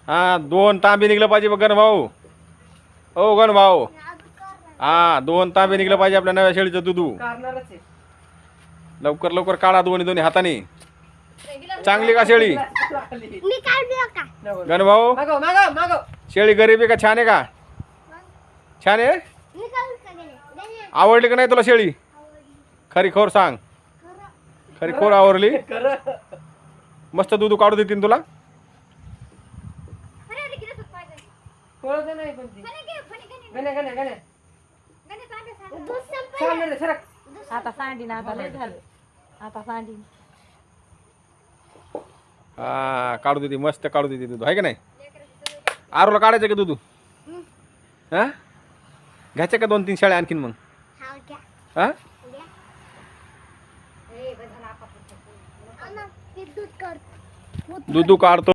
हा 2 तांबे निघलं पाहिजे बघ गण भाऊ. ओ गण भाऊ, हा 2 तांबे निघलं पाहिजे आपल्या नव्या शेळीचं दूध. लवकर लवकर काढा दोन्ही हाताने. चांगली का शेळी गण भाऊ? शेळी गरीब आहे का छान आहे का? छान आहे. आवडली का नाही तुला शेळी? खरी खोर सांग. खरी खोर आवडली? मस्त दूध काढू देतील तुला. आता सांडी ना, आता लय झालं. आता सांडी हा काढू देते, मस्त काढू देते दूध आहे का नाही? आरूला काढायचं का दूध? हा घ्यायचं का 2-3 शेळ्या आणखीन मग? हा दूध काढतो.